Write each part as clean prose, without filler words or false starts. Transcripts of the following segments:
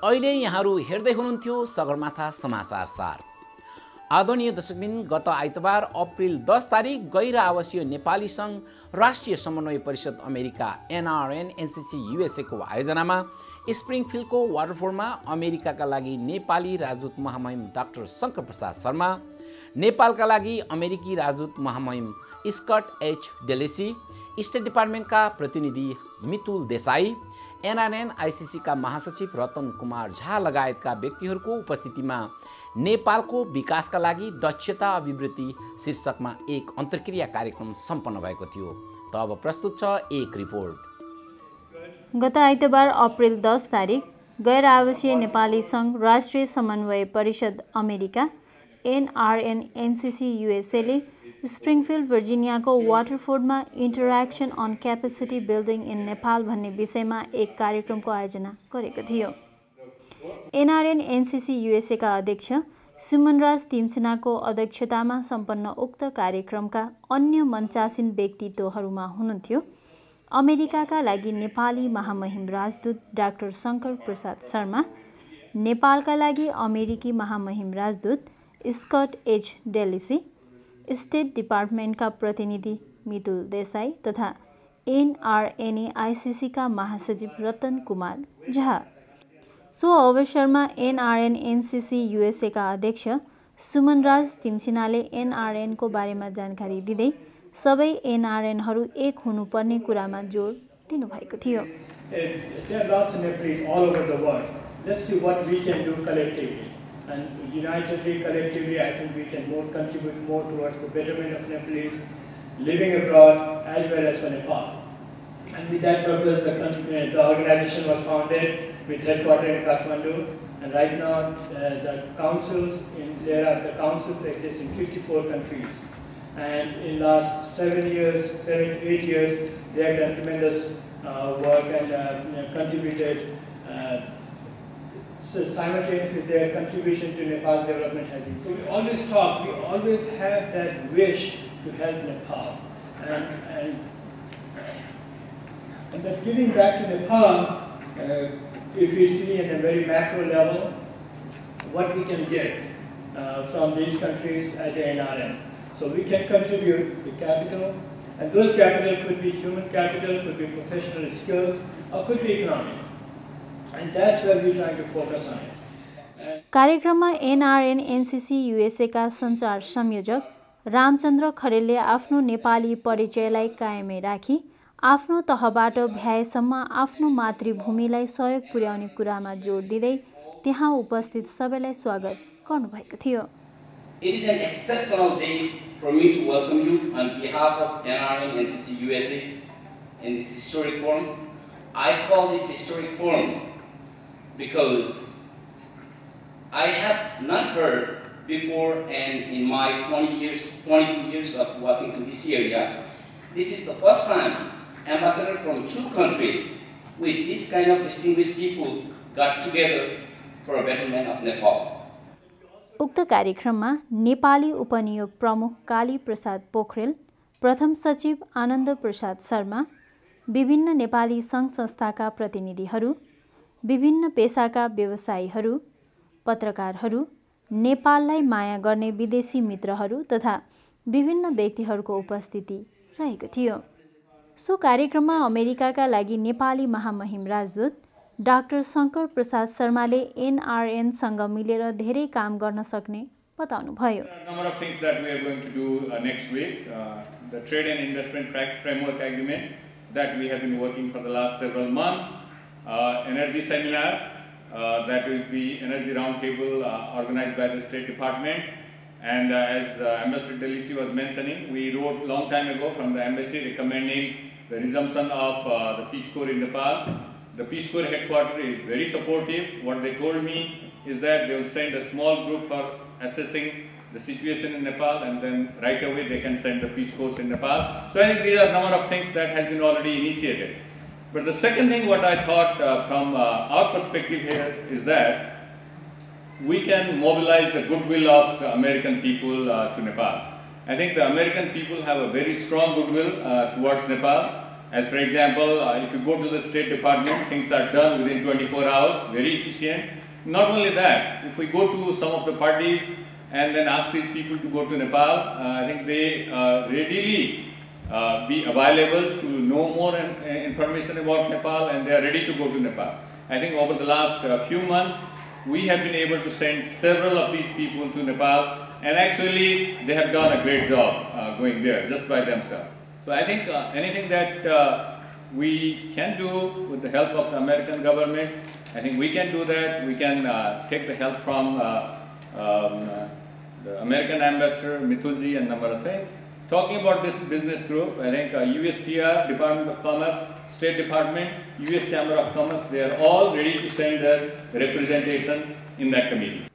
अहिले यहाँहरू हेर्दै हुनुहुन्थ्यो सगरमाथा समाचार सार। आदरणीय दर्शकबिन, गत आइतबार अप्रिल 10 तारिक गैर आवासीय नेपाली सङ्घ राष्ट्रिय समन्वय परिषद अमेरिका NRN NCC USA को आयोजनामा स्प्रिङफिल्डको वाटरफोर्डमा अमेरिकाका लागि नेपाली राजदूत महामहिम डाक्टर शङ्कर प्रसाद शर्मा, नेपालका लागि अमेरिकी राजदूत महामहिम स्कट एच डेलेसी, स्टेट डिपार्टमेन्टका प्रतिनिधि मितुल देसाई, NRN ICC का महासचिव रतन कुमार झा लगायतका व्यक्तिहरूको उपस्थितिमा नेपालको विकासका लागि दक्षता अभिवृद्धि शीर्षकमा एक अन्तर्क्रिया कार्यक्रम सम्पन्न भएको थियो। त अब प्रस्तुत छ एक रिपोर्ट। गत आइतबार अप्रिल 10 तारिक गैर आवासीय नेपाली सङ्घ राष्ट्रिय समन्वय परिषद अमेरिका NRN NCC USA ले स्प्रिङफिल्ड भर्जिनियाको वाटरफोर्डमा interaction on capacity building in Nepal भन्ने विषयमा एक कार्यक्रमको आयोजना गरेको थियो। NRN NCC USA का अध्यक्ष सुमनराज तिमसिनाको अध्यक्षतामा सम्पन्न उक्त कार्यक्रमका अन्य मञ्चासीन व्यक्तित्वहरूमा हुनुहुन्थ्यो अमेरिकाका लागि नेपाली महामहिम राजदूत डाक्टर शङ्कर प्रसाद शर्मा, नेपालका लागि अमेरिकी महामहिम राजदूत स्कट एच डेलिसी, स्टेट डिपार्टमेन्टका प्रतिनिधि मितुल देसाई तथा NRNA ICC का महासचिव रतन कुमार झा। सो अवसरमा NRN NCC USA का अध्यक्ष सुमनराज तिमसिनाले NRN को बारेमा जानकारी दिँदै सबै NRNहरू एक हुनुपर्ने कुरामा जोड दिनुभएको थियो। And unitedly, collectively, I think we can contribute more towards the betterment of Nepalese living abroad as well as for Nepal. And with that purpose, the organization was founded with headquarters in Kathmandu. And right now, the councils exist in 54 countries. And in last 7 to 8 years, they have done tremendous work and contributed. So simultaneously, their contribution to Nepal's development has been. So we always have that wish to help Nepal, and that giving back to Nepal, if we see at a very macro level, what we can get from these countries at the NRN. So we can contribute the capital, and those capital could be human capital, could be professional skills, or could be economic. And that's where we're trying to focus on it. कार्यक्रममा NRN NCC USA का सञ्चार संयोजक रामचन्द्र खरेलले आफ्नो नेपाली परिचयलाई कायमै राखी आफ्नो तहबाट भ्याएसम्म आफ्नो मातृभूमिलाई सहयोग पुर्याउने कुरामा जोड दिँदै त्यहाँ उपस्थित सबैलाई स्वागत गर्नुभएको थियो। It is an exceptional day for me to welcome you on behalf of NRN NCC USA in this historic forum. I call this historic forum because I have not heard before, and in my 22 years of Washington DC area, this is the first time ambassadors from 2 countries with this kind of distinguished people got together for a betterment of Nepal. उक्त कार्यक्रममा नेपाली उपनियोग प्रमुख काली प्रसाद पोखरेल, प्रथम सचिव आनन्द प्रसाद शर्मा, विभिन्न नेपाली सङ्घ संस्थाका प्रतिनिधिहरू, विभिन्न पेसाका व्यवसायीहरू, पत्रकारहरू, नेपाललाई माया गर्ने विदेशी मित्रहरू तथा विभिन्न व्यक्तिहरूको उपस्थिति रहेको थियो। सो कार्यक्रममा अमेरिकाका लागि नेपाली महामहिम राजदूत डाक्टर शङ्कर प्रसाद शर्माले NRN सँग मिलेर धेरै काम गर्न सक्ने बताउनुभयो। Number of things that we are going to do next week. The trade and investment framework agreement that we have been working for the last several months. Energy seminar, that will be energy roundtable organized by the State Department. And as Ambassador Delisi was mentioning, we wrote long time ago from the embassy recommending the resumption of the Peace Corps in Nepal. The Peace Corps headquarters is very supportive. What they told me is that they will send a small group for assessing the situation in Nepal, and then right away they can send the Peace Corps in Nepal. So I think these are a number of things that has been already initiated. But the second thing what I thought from our perspective here is that we can mobilize the goodwill of the American people to Nepal. I think the American people have a very strong goodwill towards Nepal, As for example, if you go to the State Department, things are done within 24 hours, very efficient. Not only that, if we go to some of the parties and then ask these people to go to Nepal, I think they readily be available to know more information about Nepal, and they are ready to go to Nepal. I think over the last few months, we have been able to send several of these people to Nepal, and actually they have done a great job going there just by themselves. So I think anything that we can do with the help of the American government, I think we can do that. We can take the help from the American ambassador, Mithulji, and a number of things. Talking about this business group, I think USTR, Department of Commerce, State Department, US Chamber of Commerce, they are all ready to send us representation in that committee.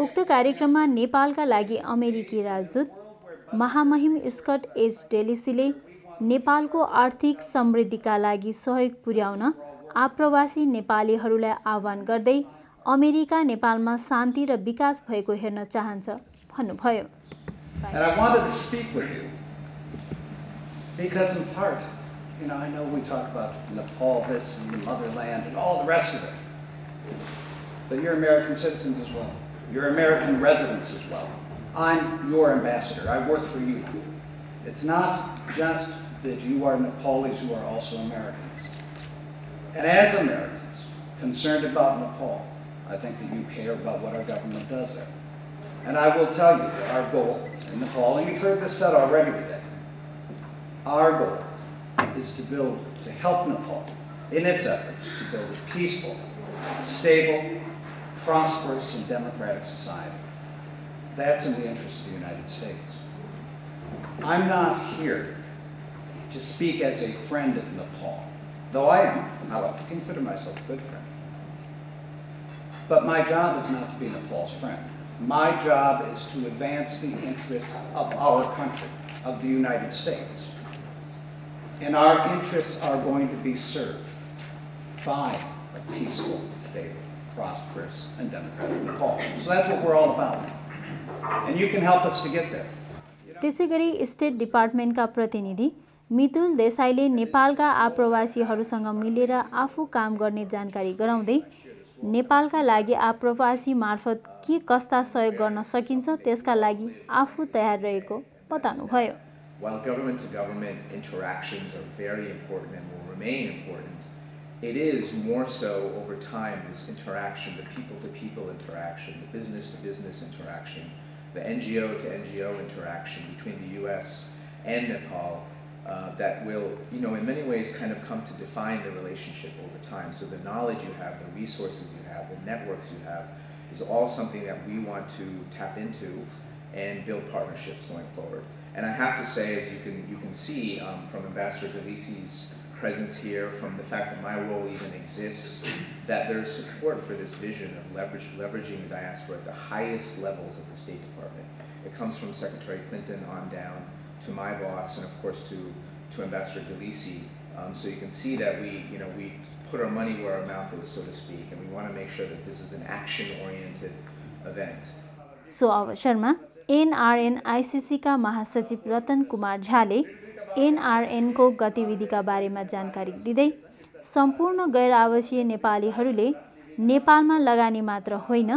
उक्त कार्यक्रममा नेपालका लागि अमेरिकी राजदूत महामहिम Scott H डेलिसीले नेपालको आर्थिक समृद्धिका लागि सहयोग पुर्याउन आप्रवासी नेपालीहरूलाई आह्वान गर्दै अमेरिका नेपालमा शान्ति र विकास भएको हेर्न चाहन्छ भन्नुभयो। And I wanted to speak with you because in part, I know we talk about Nepal, this and the motherland and all the rest of it, but you're American citizens as well. You're American residents as well. I'm your ambassador. I work for you. It's not just that you are Nepalis, you are also Americans. And as Americans concerned about Nepal, I think that you care about what our government does there. And I will tell you that our goal in Nepal, and you've heard this said already today, our goal is to help Nepal in its efforts to build a peaceful, stable, prosperous, and democratic society. That's in the interest of the United States. I'm not here to speak as a friend of Nepal, though I like to consider myself a good friend. But my job is not to be Nepal's friend. My job is to advance the interests of our country, of the United States. And our interests are going to be served by a peaceful, stable, prosperous, and democratic Nepal. So that's what we're all about. And you can help us to get there. त्यसैगरी state डिपार्टमेन्टका प्रतिनिधि मितुल देसाईले नेपालका आप्रवासीहरूसँग मिलेर आफू काम गर्ने जानकारी गराउँदै नेपालका लागि आप्रवासी मार्फत के कस्ता सहयोग गर्न सकिन्छ त्यसका लागि आफू तयार रहेको बताउनुभयो। While government to government interactions are very important and will remain important, it is more so over time this interaction, the people to people interaction, the business to business interaction, the NGO to NGO interaction between the US and Nepal that will, in many ways kind of come to define the relationship over time. So the knowledge you have, the resources you have, the networks you have is all something that we want to tap into and build partnerships going forward. And I have to say, as you can see from Ambassador Delisi's presence here, from the fact that my role even exists, that there's support for this vision of leveraging the diaspora at the highest levels of the State Department. It comes from Secretary Clinton on down to my boss, and of course to Ambassador Delisi. So you can see that we put our money where our mouth is, so to speak, and we want to make sure that this is an action-oriented event. So अवसरमा NRN-ICC का महासचिव रतन कुमार झाले NRN को गतिविधिका बारेमा जानकारी दिँदै सम्पूर्ण गैर आवासीय नेपालीहरूले नेपालमा लगानी मात्र होइन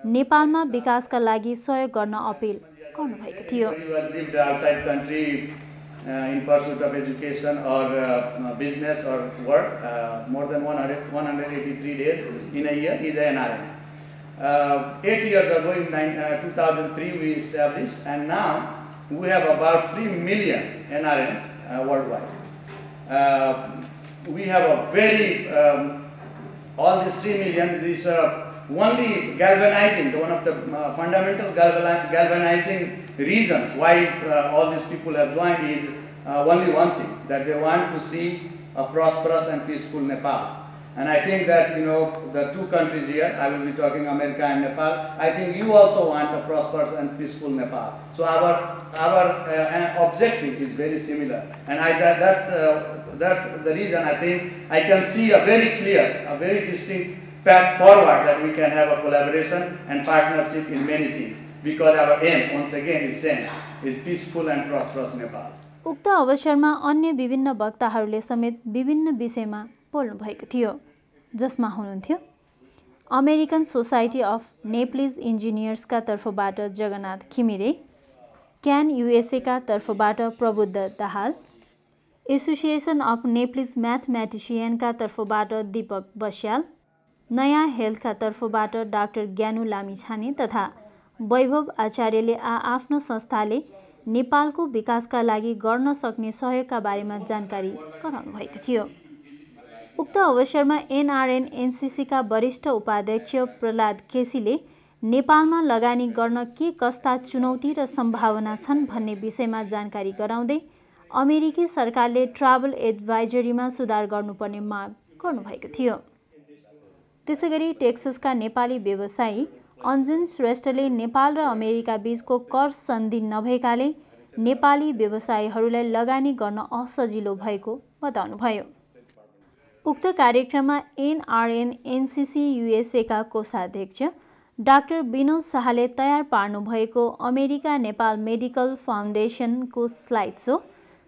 नेपालमा विकासका लागि सहयोग गर्न अपील गर्नुभएको थियो। In pursuit of education or business or work, more than 183 days in a year is an NRN. 8 years ago, in 2003, we established, and now we have about 3 million NRNs worldwide. We have a very, all these 3 million, this only galvanizing, one of the fundamental galvanizing reasons why all these people have joined is only one thing, that they want to see a prosperous and peaceful Nepal. And I think that, the two countries here, I will be talking America and Nepal, I think you also want a prosperous and peaceful Nepal. So our objective is very similar. And that's the reason I think I can see a very clear, a very distinct path forward that we can have a collaboration and partnership in many things. Because our aim, once again, is same, is peaceful and prosperous Nepal. उक्त अवसरमा अन्य विभिन्न वक्ताहरूले समेत विभिन्न विषयमा बोल्नुभएको थियो, जसमा हुनुहुन्थ्यो अमेरिकन सोसाइटी अफ नेप्लिज इन्जिनियर्सका तर्फबाट जगन्नाथ घिमिरे, क्यान युएसएका तर्फबाट प्रबुद्ध दाहाल, एसोसिएसन अफ नेप्लिज म्याथमेटिसियनका तर्फबाट दीपक बस्याल, नयाँ हेल्थका तर्फबाट डाक्टर ज्ञानु लामिछाने तथा वैभव आचार्यले आफ्नो संस्थाले नेपालको विकासका लागि गर्न सक्ने सहयोगका बारेमा जानकारी गराउनु भएको थियो। उक्त अवसरमा एनआरएन एनसीसीका वरिष्ठ उपाध्यक्ष प्रहलाद केसीले नेपालमा लगानी गर्न के कस्ता चुनौती र सम्भावना छन् भन्ने विषयमा जानकारी गराउँदै अमेरिकी सरकारले ट्राभल एडभाइजरीमा सुधार गर्नुपर्ने माग गर्नुभएको थियो। त्यसैगरी टेक्ससका नेपाली व्यवसायी अन्जुन श्रेष्ठले नेपाल र अमेरिका बीचको कर सन्धि नभएकाले नेपाली व्यवसायीहरूलाई लगानी गर्न असजिलो भएको बताउनुभयो। उक्त कार्यक्रममा एनआरएन एनसीसी युएसएका कोषाध्यक्ष डाक्टर विनोद शाहले तयार पार्नुभएको अमेरिका नेपाल मेडिकल फाउन्डेसनको स्लाइड सो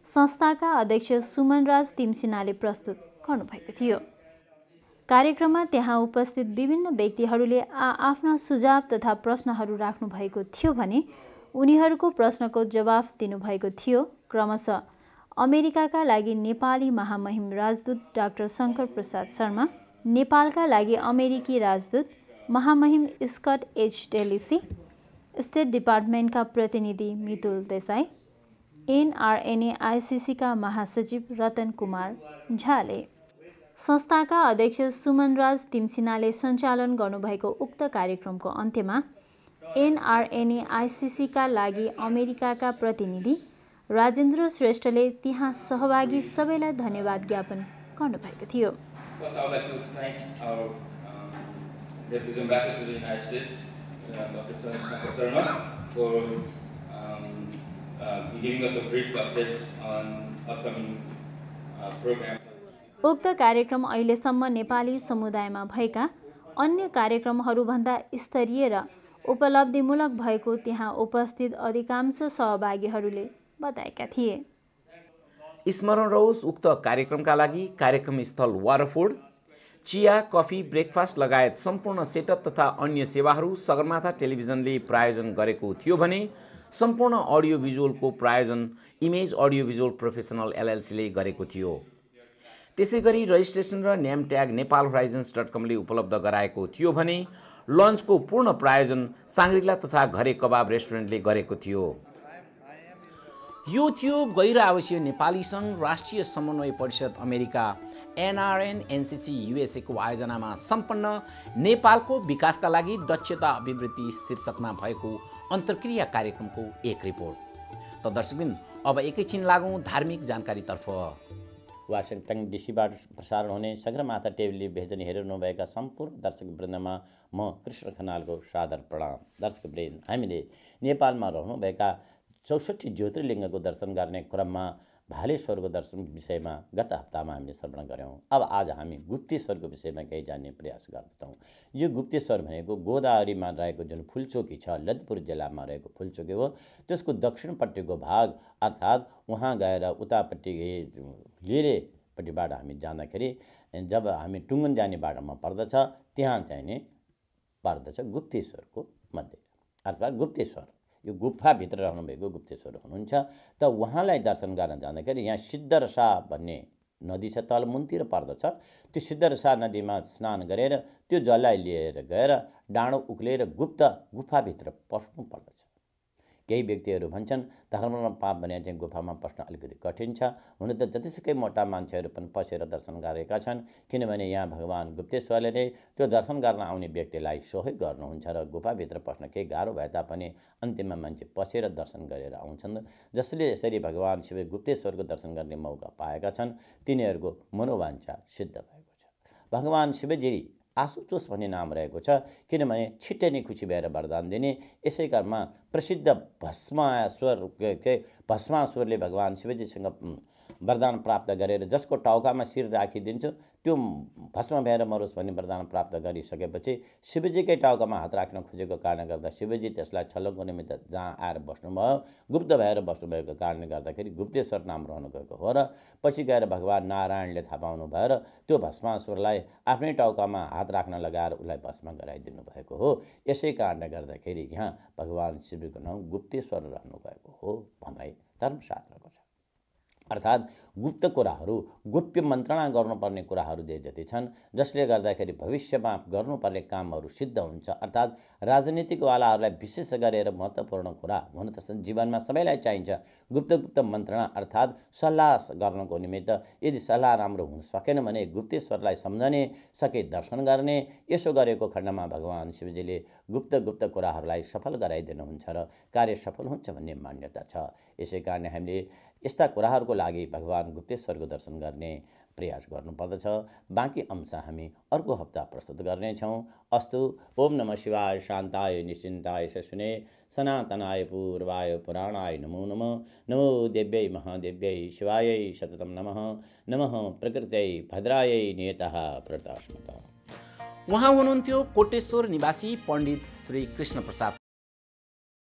संस्थाका अध्यक्ष सुमनराज तिमसिनाले प्रस्तुत गर्नुभएको थियो। कार्यक्रममा त्यहाँ उपस्थित विभिन्न व्यक्तिहरूले आफ्ना सुझाव तथा प्रश्नहरू राख्नु भएको थियो भने उनीहरूको प्रश्नको जवाफ दिनुभएको थियो क्रमशः अमेरिकाका लागि नेपाली महामहिम राजदूत डाक्टर शङ्कर प्रसाद शर्मा, नेपालका लागि अमेरिकी राजदूत महामहिम स्कट एच डेलिसी, स्टेट डिपार्टमेन्टका प्रतिनिधि मितुल देसाई, एनआरएनए आइसिसीका महासचिव रतन कुमार झाले। संस्थाका अध्यक्ष सुमनराज तिमसिनाले सञ्चालन गर्नुभएको उक्त कार्यक्रमको अन्त्यमा एनआरएनए आइसिसीका लागि अमेरिकाका प्रतिनिधि राजेन्द्र श्रेष्ठले त्यहाँ सहभागी सबैलाई धन्यवाद ज्ञापन गर्नुभएको थियो। उक्त कार्यक्रम अहिलेसम्म नेपाली समुदायमा भएका अन्य कार्यक्रमहरूभन्दा स्तरीय र उपलब्धिमूलक भएको त्यहाँ उपस्थित अधिकांश सहभागीहरूले बताएका थिए। स्मरण रहोस्, उक्त कार्यक्रमका लागि कार्यक्रम स्थल वाटरफोर्ड, चिया, कफी, ब्रेकफास्ट लगायत सम्पूर्ण सेटअप तथा अन्य सेवाहरू सगरमाथा टेलिभिजनले प्रायोजन गरेको थियो भने सम्पूर्ण अडियो भिजुअलको प्रायोजन इमेज अडियो भिजुअल प्रोफेसनल एलएलसीले गरेको थियो। त्यसैगरी रजिस्ट्रेसन र नेम ट्याग नेपाल होराइजन्स.com ले उपलब्ध गराएको थियो भने लन्चको पूर्ण प्रायोजन साङ्ग्रिला तथा घरे कबाब रेस्टुरेन्टले गरेको थियो। यो थियो गैर आवासीय नेपाली सङ्घ राष्ट्रिय समन्वय परिषद अमेरिका एनआरएन एनसीसी युएसएको आयोजनामा सम्पन्न नेपालको विकासका लागि दक्षता अभिवृद्धि शीर्षकमा भएको अन्तर्क्रिया कार्यक्रमको एक रिपोर्ट। त दर्शकबिन, अब एकैछिन लागौँ धार्मिक जानकारीतर्फ। वासिङटन डीसीबाट प्रसारण हुने सगरमाथा टेलिभिजन हेर्नुभएका सम्पूर्ण दर्शकवृन्दमा म कृष्ण खनालको सादर प्रणाम। दर्शकवृन्द, हामीले नेपालमा रहनुभएका 64 ज्योतिर्लिङ्गको दर्शन गर्ने क्रममा भालेश्वरको दर्शन विषयमा गत हप्तामा हामीले श्रवण गऱ्यौँ। अब आज हामी गुप्तेश्वरको विषयमा केही जान्ने प्रयास गर्दछौँ। यो गुप्तेश्वर भनेको गोदावरीमा रहेको जुन फुलचोकी छ, ललितपुर जिल्लामा रहेको फुलचोकी हो, त्यसको दक्षिणपट्टिको भाग अर्थात् उहाँ गएर उतापट्टि लिरेपट्टिबाट हामी जाँदाखेरि जब हामी टुङ्गन जाने बाटोमा पर्दछ त्यहाँ चाहिँ नि पर्दछ गुप्तेश्वरको मन्दिर अर्थात् गुप्तेश्वर। यो गुफाभित्र रहनुभएको गुप्तेश्वर हुनुहुन्छ। त उहाँलाई दर्शन गर्न जाँदाखेरि यहाँ सिद्धरसा भन्ने नदी छ, तल मुनतिर पर्दछ। त्यो सिद्धरसा नदीमा स्नान गरेर त्यो जललाई लिएर गएर डाँडो उक्लेर गुप्त गुफाभित्र पस्नु पर्दछ। केही व्यक्तिहरू भन्छन् धर्ममा पाप भने चाहिँ गुफामा पस्न अलिकति कठिन छ। हुन त जतिसुकै मोटा मान्छेहरू पनि पसेर दर्शन गरेका छन्, किनभने यहाँ भगवान् गुप्तेश्वरले नै त्यो दर्शन गर्न आउने व्यक्तिलाई सहयोग गर्नुहुन्छ र गुफाभित्र पस्न केही गाह्रो भए तापनि अन्तिममा मान्छे पसेर दर्शन गरेर आउँछन्। जसले यसरी भगवान् शिव गुप्तेश्वरको दर्शन गर्ने मौका पाएका छन् तिनीहरूको मनोवाञ्छा सिद्ध भएको छ। भगवान् शिवजी आशुतोष भन्ने नाम रहेको छ, किनभने छिट्टै नै खुसी भएर वरदान दिने। यसै क्रममा प्रसिद्ध भस्मासुरले भगवान् शिवजीसँग वरदान प्राप्त गरेर जसको टाउकामा शिर राखिदिन्छु त्यो भस्म भएर मरोस् भन्ने वरदान प्राप्त गरिसकेपछि शिवजीकै टाउकामा हात राख्न खोजेको कारणले गर्दा शिवजी त्यसलाई छलकको निमित्त जहाँ आएर बस्नुभयो गुप्त भएर बस्नुभएको कारणले गर्दाखेरि गुप्तेश्वर नाम रहनु गएको हो र पछि गएर भगवान् नारायणले थाहा पाउनु भएर त्यो भस्मासुरलाई आफ्नै टाउकामा हात राख्न लगाएर उसलाई भस्म गराइदिनु भएको हो। यसै कारणले गर्दाखेरि यहाँ भगवान् शिवको नाम गुप्तेश्वर रहनु गएको हो भनाइ धर्मशास्त्रको छ। अर्थात् गुप्त कुराहरू गोप्य मन्त्रणा गर्नुपर्ने कुराहरू जति छन् जसले गर्दाखेरि भविष्यमा गर्नुपर्ने कामहरू सिद्ध हुन्छ। अर्थात् राजनीतिकवालाहरूलाई विशेष गरेर महत्त्वपूर्ण कुरा हुन त जीवनमा सबैलाई चाहिन्छ गुप्त मन्त्रणा अर्थात् सल्लाह गर्नको निमित्त यदि सल्लाह राम्रो हुन सकेन भने गुप्तेश्वरलाई सम्झने सके दर्शन गर्ने यसो गरेको खण्डमा भगवान् शिवजीले गुप्त कुराहरूलाई सफल गराइदिनुहुन्छ र कार्य सफल हुन्छ भन्ने मान्यता छ। यसै कारण हामीले यस्ता कुराहरूको लागि भगवान् गुप्तेश्वरको दर्शन गर्ने प्रयास गर्नुपर्दछ। बाँकी अंश हामी अर्को हप्ता प्रस्तुत गर्नेछौँ। अस्तु। ओम नमः शिवाय शान्ताय निश्चिन्ताय शशुने सनातनाय पूर्वाय पुराणाय नमो नमः। नमो देव्यै महादेव्यै शिवायै सततं नमः। नमः प्रकृत्यै भद्रायै नियतः प्रतास्मतः। उहाँ हुनुहुन्थ्यो कोटेश्वर निवासी पण्डित श्री कृष्ण प्रसाद